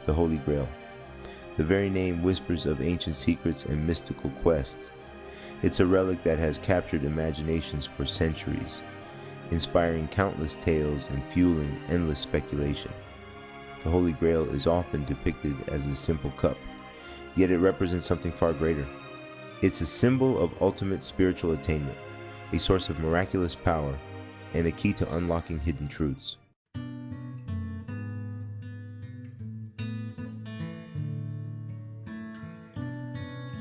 the Holy Grail. The very name whispers of ancient secrets and mystical quests. It's a relic that has captured imaginations for centuries, inspiring countless tales and fueling endless speculation. The Holy Grail is often depicted as a simple cup, yet it represents something far greater. It's a symbol of ultimate spiritual attainment, a source of miraculous power, and a key to unlocking hidden truths.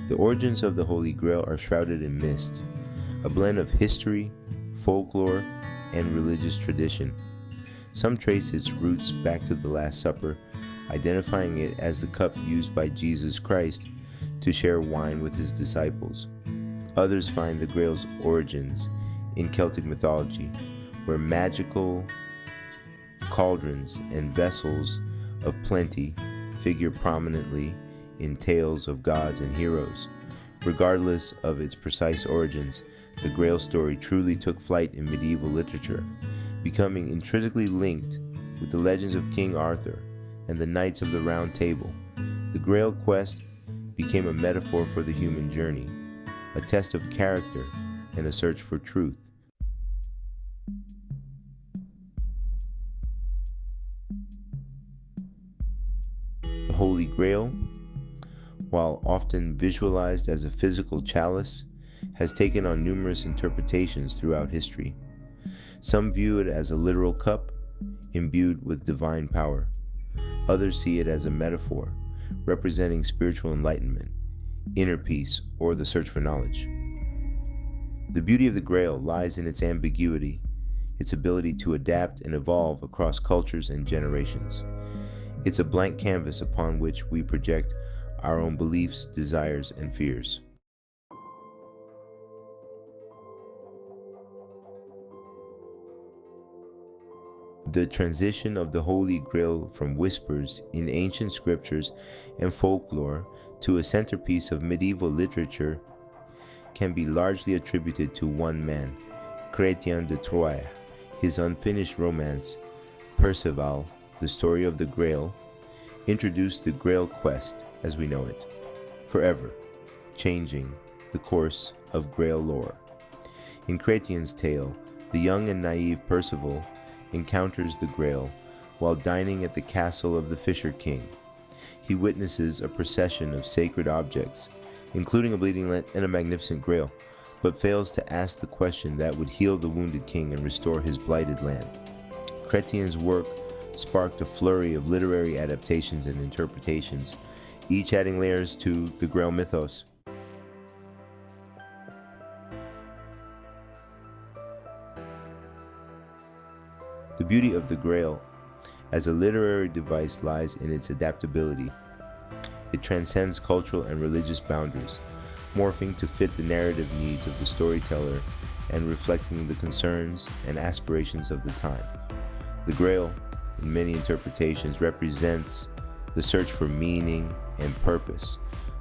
The origins of the Holy Grail are shrouded in mist, a blend of history, folklore, and religious tradition. Some trace its roots back to the Last Supper, identifying it as the cup used by Jesus Christ to share wine with his disciples. Others find the Grail's origins in Celtic mythology, where magical cauldrons and vessels of plenty figure prominently in tales of gods and heroes. Regardless of its precise origins, the Grail story truly took flight in medieval literature, becoming intrinsically linked with the legends of King Arthur and the Knights of the Round Table. The Grail quest became a metaphor for the human journey, a test of character and a search for truth. The Holy Grail, while often visualized as a physical chalice, has taken on numerous interpretations throughout history. Some view it as a literal cup imbued with divine power. Others see it as a metaphor representing spiritual enlightenment, inner peace, or the search for knowledge. The beauty of the Grail lies in its ambiguity, its ability to adapt and evolve across cultures and generations. It's a blank canvas upon which we project our own beliefs, desires, and fears. The transition of the Holy Grail from whispers in ancient scriptures and folklore to a centerpiece of medieval literature can be largely attributed to one man, Chrétien de Troyes. His unfinished romance, Perceval, the Story of the Grail, introduced the Grail quest as we know it, forever changing the course of Grail lore. In Chrétien's tale, the young and naive Perceval encounters the Grail while dining at the castle of the Fisher King. He witnesses a procession of sacred objects, including a bleeding lamp and a magnificent Grail, but fails to ask the question that would heal the wounded king and restore his blighted land. Chrétien's work sparked a flurry of literary adaptations and interpretations, each adding layers to the Grail mythos. The beauty of the Grail as a literary device lies in its adaptability. It transcends cultural and religious boundaries, morphing to fit the narrative needs of the storyteller and reflecting the concerns and aspirations of the time. The Grail, in many interpretations, represents the search for meaning and purpose.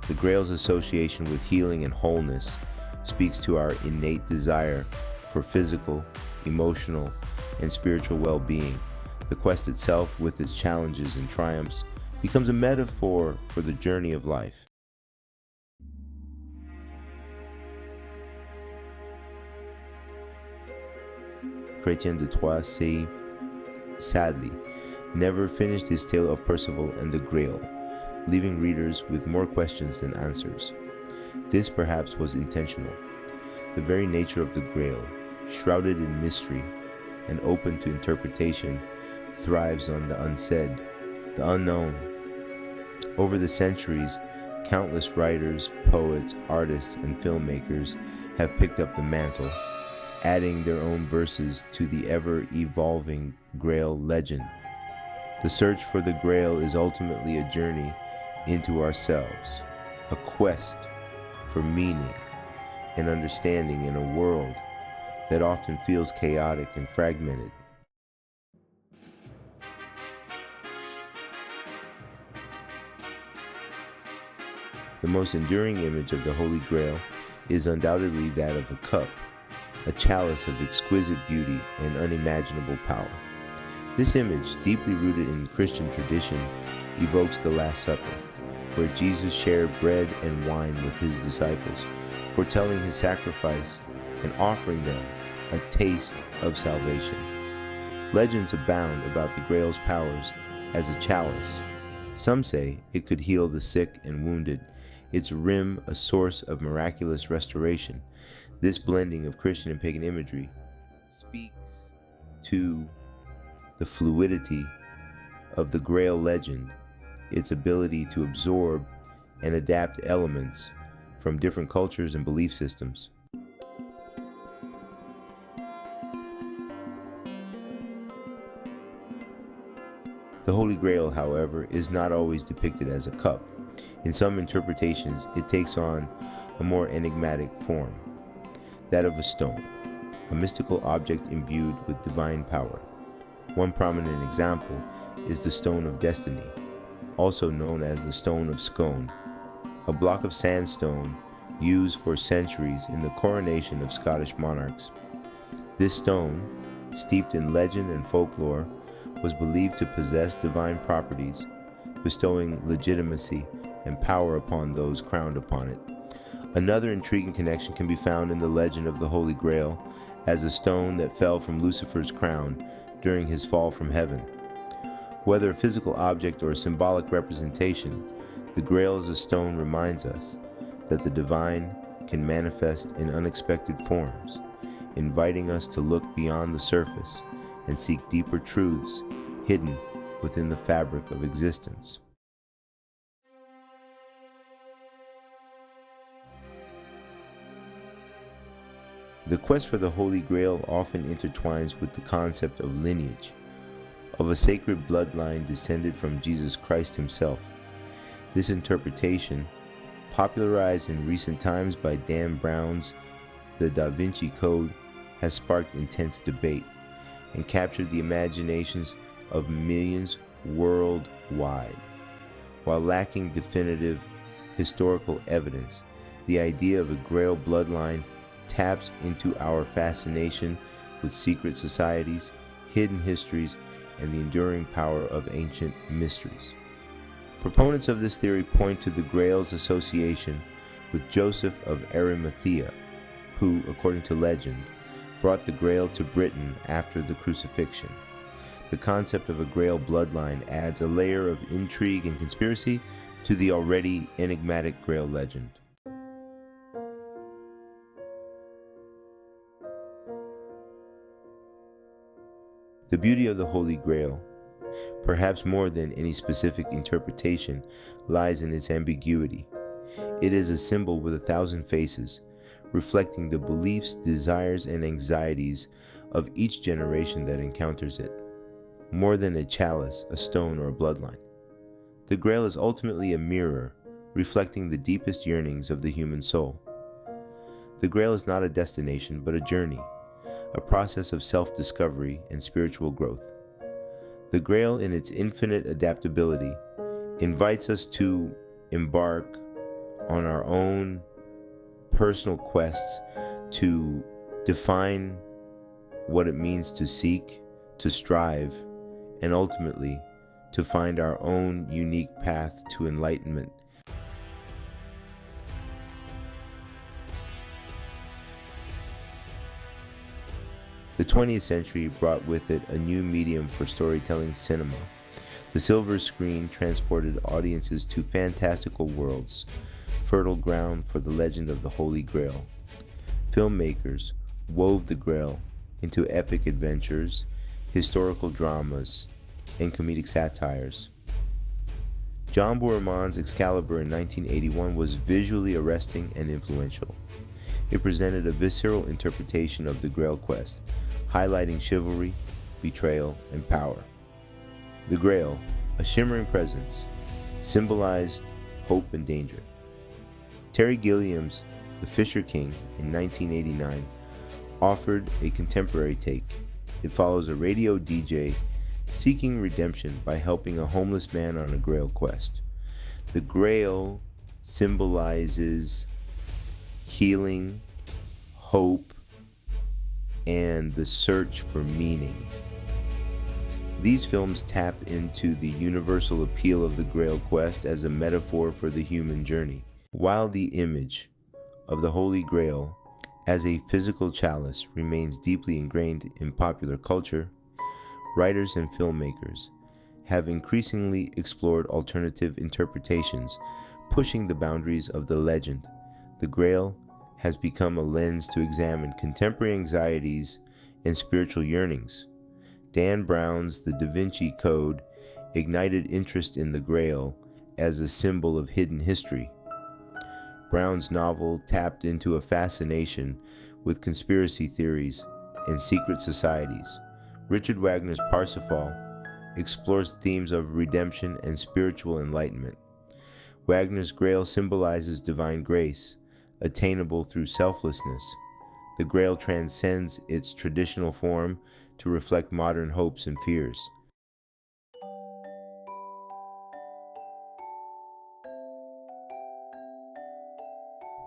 The Grail's association with healing and wholeness speaks to our innate desire for physical, emotional, and spiritual well-being. The quest itself, with its challenges and triumphs, becomes a metaphor for the journey of life. Chrétien de Troyes, sadly, never finished his tale of Perceval and the Grail, leaving readers with more questions than answers. This perhaps was intentional. The very nature of the Grail, shrouded in mystery and open to interpretation, thrives on the unsaid, the unknown. Over the centuries, countless writers, poets, artists, and filmmakers have picked up the mantle, adding their own verses to the ever-evolving Grail legend. The search for the Grail is ultimately a journey into ourselves, a quest for meaning and understanding in a world that often feels chaotic and fragmented. The most enduring image of the Holy Grail is undoubtedly that of a cup, a chalice of exquisite beauty and unimaginable power. This image, deeply rooted in Christian tradition, evokes the Last Supper, where Jesus shared bread and wine with his disciples, foretelling his sacrifice and offering them a taste of salvation. Legends abound about the Grail's powers as a chalice. Some say it could heal the sick and wounded, its rim a source of miraculous restoration. This blending of Christian and pagan imagery speaks to the fluidity of the Grail legend, its ability to absorb and adapt elements from different cultures and belief systems. The Holy Grail, however, is not always depicted as a cup. In some interpretations, it takes on a more enigmatic form, that of a stone, a mystical object imbued with divine power. One prominent example is the Stone of Destiny, also known as the Stone of Scone, a block of sandstone used for centuries in the coronation of Scottish monarchs. This stone, steeped in legend and folklore, was believed to possess divine properties, bestowing legitimacy and power upon those crowned upon it. Another intriguing connection can be found in the legend of the Holy Grail as a stone that fell from Lucifer's crown during his fall from heaven. Whether a physical object or a symbolic representation, the Grail as a stone reminds us that the divine can manifest in unexpected forms, inviting us to look beyond the surface and seek deeper truths hidden within the fabric of existence. The quest for the Holy Grail often intertwines with the concept of lineage, of a sacred bloodline descended from Jesus Christ himself. This interpretation, popularized in recent times by Dan Brown's The Da Vinci Code, has sparked intense debate and captured the imaginations of millions worldwide. While lacking definitive historical evidence, the idea of a Grail bloodline taps into our fascination with secret societies, hidden histories, and the enduring power of ancient mysteries. Proponents of this theory point to the Grail's association with Joseph of Arimathea, who, according to legend, brought the Grail to Britain after the crucifixion. The concept of a Grail bloodline adds a layer of intrigue and conspiracy to the already enigmatic Grail legend. The beauty of the Holy Grail, perhaps more than any specific interpretation, lies in its ambiguity. It is a symbol with 1,000 faces, reflecting the beliefs, desires, and anxieties of each generation that encounters it. More than a chalice, a stone, or a bloodline, the Grail is ultimately a mirror, reflecting the deepest yearnings of the human soul. The Grail is not a destination, but a journey, a process of self-discovery and spiritual growth. The Grail, in its infinite adaptability, invites us to embark on our own personal quests to define what it means to seek, to strive, and ultimately to find our own unique path to enlightenment. The 20th century brought with it a new medium for storytelling: cinema. The silver screen transported audiences to fantastical worlds, fertile ground for the legend of the Holy Grail. Filmmakers wove the Grail into epic adventures, historical dramas, and comedic satires. John Boorman's Excalibur in 1981 was visually arresting and influential. It presented a visceral interpretation of the Grail quest, highlighting chivalry, betrayal, and power. The Grail, a shimmering presence, symbolized hope and danger. Terry Gilliam's The Fisher King in 1989 offered a contemporary take. It follows a radio DJ seeking redemption by helping a homeless man on a Grail quest. The Grail symbolizes healing, hope, and the search for meaning. These films tap into the universal appeal of the Grail quest as a metaphor for the human journey. While the image of the Holy Grail as a physical chalice remains deeply ingrained in popular culture, writers and filmmakers have increasingly explored alternative interpretations, pushing the boundaries of the legend. The Grail has become a lens to examine contemporary anxieties and spiritual yearnings. Dan Brown's The Da Vinci Code ignited interest in the Grail as a symbol of hidden history. Brown's novel tapped into a fascination with conspiracy theories and secret societies. Richard Wagner's Parsifal explores themes of redemption and spiritual enlightenment. Wagner's Grail symbolizes divine grace, attainable through selflessness. The Grail transcends its traditional form to reflect modern hopes and fears.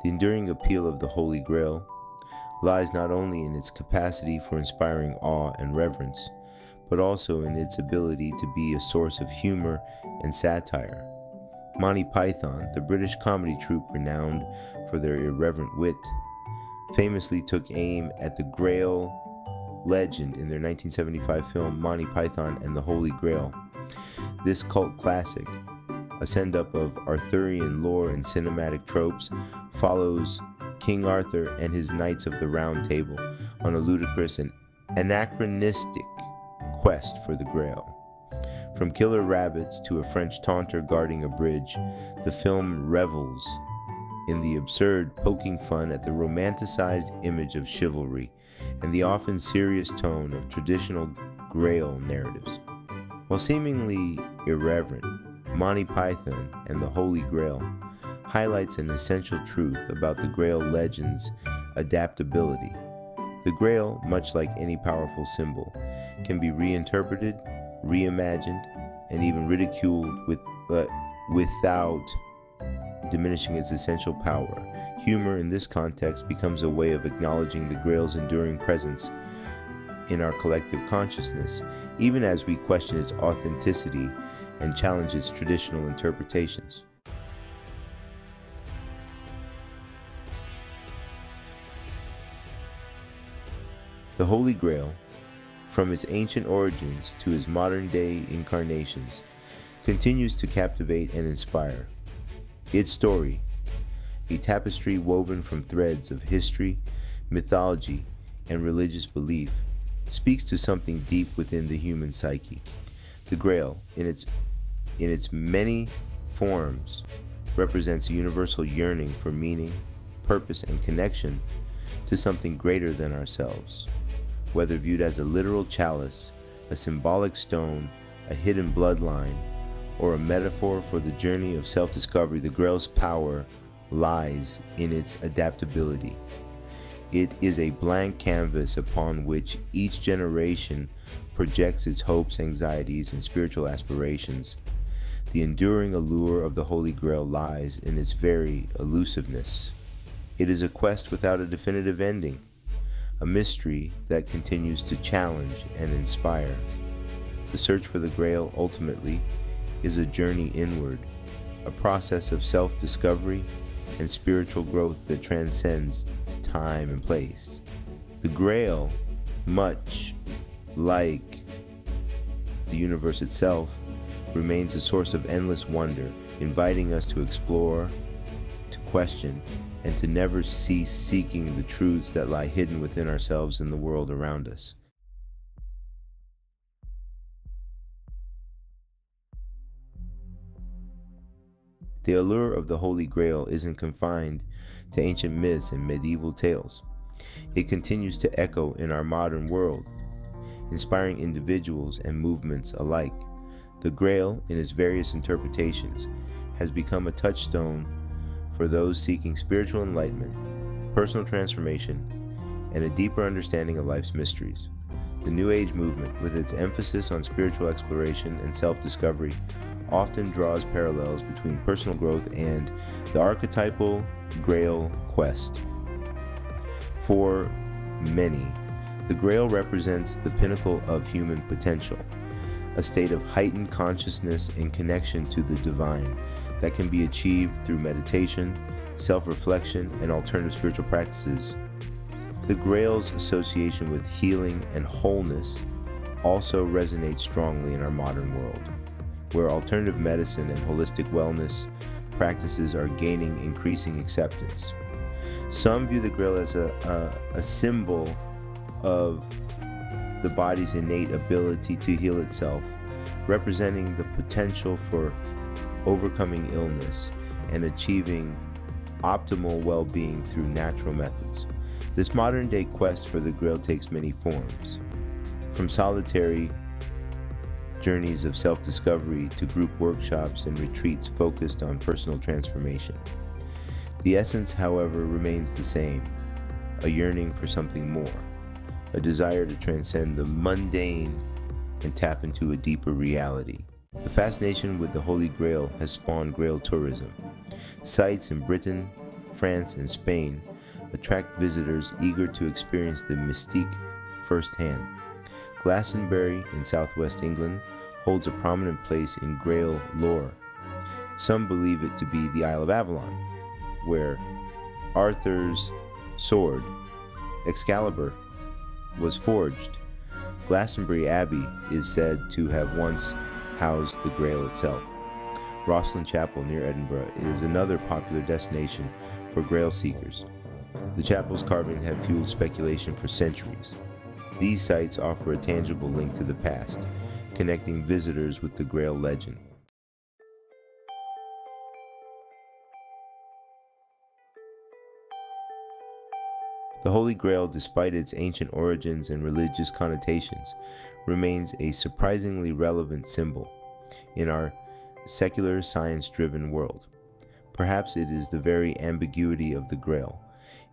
The enduring appeal of the Holy Grail lies not only in its capacity for inspiring awe and reverence, but also in its ability to be a source of humor and satire. Monty Python, the British comedy troupe renowned for their irreverent wit, famously took aim at the Grail legend in their 1975 film Monty Python and the Holy Grail. This cult classic, a send-up of Arthurian lore and cinematic tropes, follows King Arthur and his Knights of the Round Table on a ludicrous and anachronistic quest for the Grail. From killer rabbits to a French taunter guarding a bridge, the film revels in the absurd, poking fun at the romanticized image of chivalry and the often serious tone of traditional Grail narratives. While seemingly irreverent, Monty Python and the Holy Grail highlights an essential truth about the Grail legend's adaptability. The Grail, much like any powerful symbol, can be reinterpreted, reimagined, and even ridiculed without diminishing its essential power. Humor in this context becomes a way of acknowledging the Grail's enduring presence in our collective consciousness, even as we question its authenticity and challenge its traditional interpretations. The Holy Grail, from its ancient origins to its modern-day incarnations, continues to captivate and inspire. Its story, a tapestry woven from threads of history, mythology, and religious belief, speaks to something deep within the human psyche. The Grail, in its many forms, represents a universal yearning for meaning, purpose, and connection to something greater than ourselves. Whether viewed as a literal chalice, a symbolic stone, a hidden bloodline, or a metaphor for the journey of self-discovery, the Grail's power lies in its adaptability. It is a blank canvas upon which each generation projects its hopes, anxieties, and spiritual aspirations. The enduring allure of the Holy Grail lies in its very elusiveness. It is a quest without a definitive ending, a mystery that continues to challenge and inspire. The search for the Grail ultimately is a journey inward, a process of self-discovery and spiritual growth that transcends time and place. The Grail, much like the universe itself, remains a source of endless wonder, inviting us to explore, to question, and to never cease seeking the truths that lie hidden within ourselves and the world around us. The allure of the Holy Grail isn't confined to ancient myths and medieval tales. It continues to echo in our modern world, inspiring individuals and movements alike. The Grail, in its various interpretations, has become a touchstone for those seeking spiritual enlightenment, personal transformation, and a deeper understanding of life's mysteries. The New Age movement, with its emphasis on spiritual exploration and self-discovery, often draws parallels between personal growth and the archetypal Grail quest. For many, the Grail represents the pinnacle of human potential, a state of heightened consciousness and connection to the divine that can be achieved through meditation, self-reflection, and alternative spiritual practices. The Grail's association with healing and wholeness also resonates strongly in our modern world, where alternative medicine and holistic wellness practices are gaining increasing acceptance. Some view the Grail as a symbol of the body's innate ability to heal itself, representing the potential for overcoming illness and achieving optimal well-being through natural methods. This modern-day quest for the Grail takes many forms, from solitary journeys of self-discovery to group workshops and retreats focused on personal transformation. The essence, however, remains the same: a yearning for something more, a desire to transcend the mundane and tap into a deeper reality. The fascination with the Holy Grail has spawned Grail tourism. Sites in Britain, France, and Spain attract visitors eager to experience the mystique firsthand. Glastonbury in southwest England holds a prominent place in Grail lore. Some believe it to be the Isle of Avalon, where Arthur's sword, Excalibur, was forged. Glastonbury Abbey is said to have once housed the Grail itself. Rosslyn Chapel near Edinburgh is another popular destination for Grail seekers. The chapel's carvings have fueled speculation for centuries. These sites offer a tangible link to the past, connecting visitors with the Grail legend. The Holy Grail, despite its ancient origins and religious connotations, remains a surprisingly relevant symbol in our secular, science-driven world. Perhaps it is the very ambiguity of the Grail,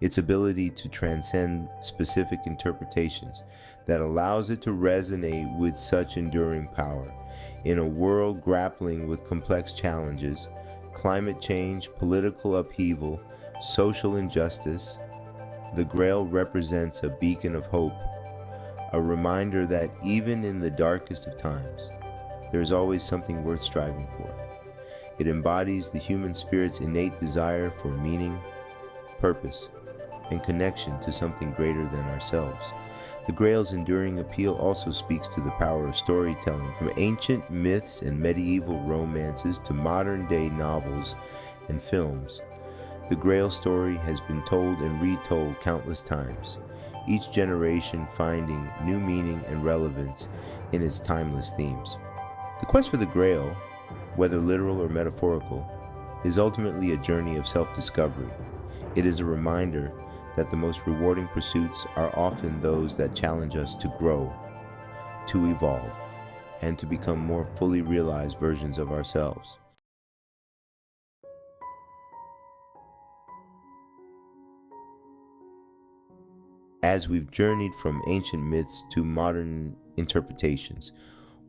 its ability to transcend specific interpretations, that allows it to resonate with such enduring power. In a world grappling with complex challenges, climate change, political upheaval, social injustice, the Grail represents a beacon of hope, a reminder that even in the darkest of times, there is always something worth striving for. It embodies the human spirit's innate desire for meaning, purpose, and connection to something greater than ourselves. The Grail's enduring appeal also speaks to the power of storytelling, from ancient myths and medieval romances to modern-day novels and films. The Grail story has been told and retold countless times, each generation finding new meaning and relevance in its timeless themes. The quest for the Grail, whether literal or metaphorical, is ultimately a journey of self-discovery. It is a reminder that the most rewarding pursuits are often those that challenge us to grow, to evolve, and to become more fully realized versions of ourselves. As we've journeyed from ancient myths to modern interpretations,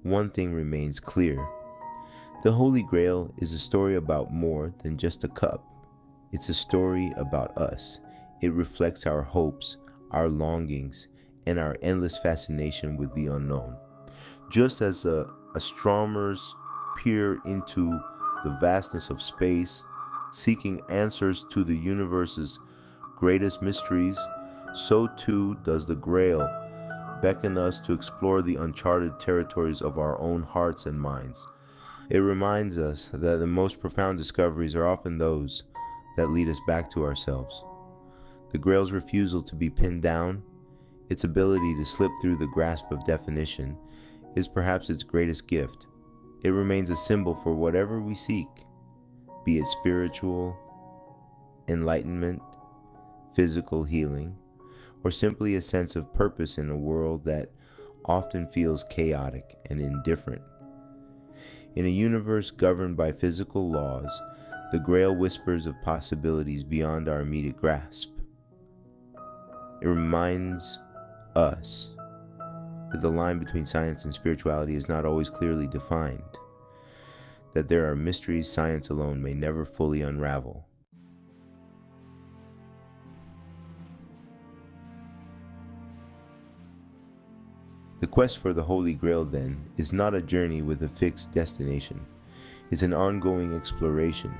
one thing remains clear. The Holy Grail is a story about more than just a cup. It's a story about us. It reflects our hopes, our longings, and our endless fascination with the unknown. Just as astronomers peer into the vastness of space, seeking answers to the universe's greatest mysteries, so too does the Grail beckon us to explore the uncharted territories of our own hearts and minds. It reminds us that the most profound discoveries are often those that lead us back to ourselves. The Grail's refusal to be pinned down, its ability to slip through the grasp of definition, is perhaps its greatest gift. It remains a symbol for whatever we seek, be it spiritual enlightenment, physical healing, or simply a sense of purpose in a world that often feels chaotic and indifferent. In a universe governed by physical laws, the Grail whispers of possibilities beyond our immediate grasp. It reminds us that the line between science and spirituality is not always clearly defined, that there are mysteries science alone may never fully unravel. The quest for the Holy Grail, then, is not a journey with a fixed destination. It's an ongoing exploration,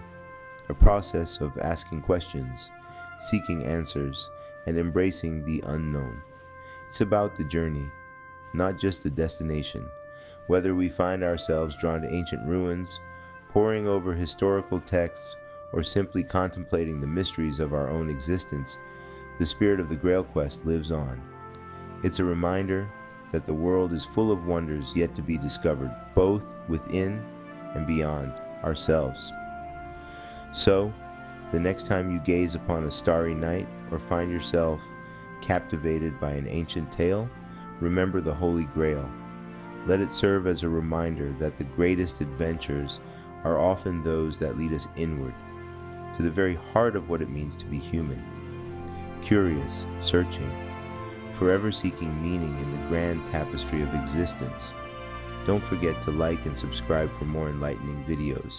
a process of asking questions, seeking answers, and embracing the unknown. It's about the journey, not just the destination. Whether we find ourselves drawn to ancient ruins, poring over historical texts, or simply contemplating the mysteries of our own existence, the spirit of the Grail quest lives on. It's a reminder that the world is full of wonders yet to be discovered, both within and beyond ourselves. So, the next time you gaze upon a starry night or find yourself captivated by an ancient tale, remember the Holy Grail. Let it serve as a reminder that the greatest adventures are often those that lead us inward, to the very heart of what it means to be human. Curious, searching, forever seeking meaning in the grand tapestry of existence. Don't forget to like and subscribe for more enlightening videos.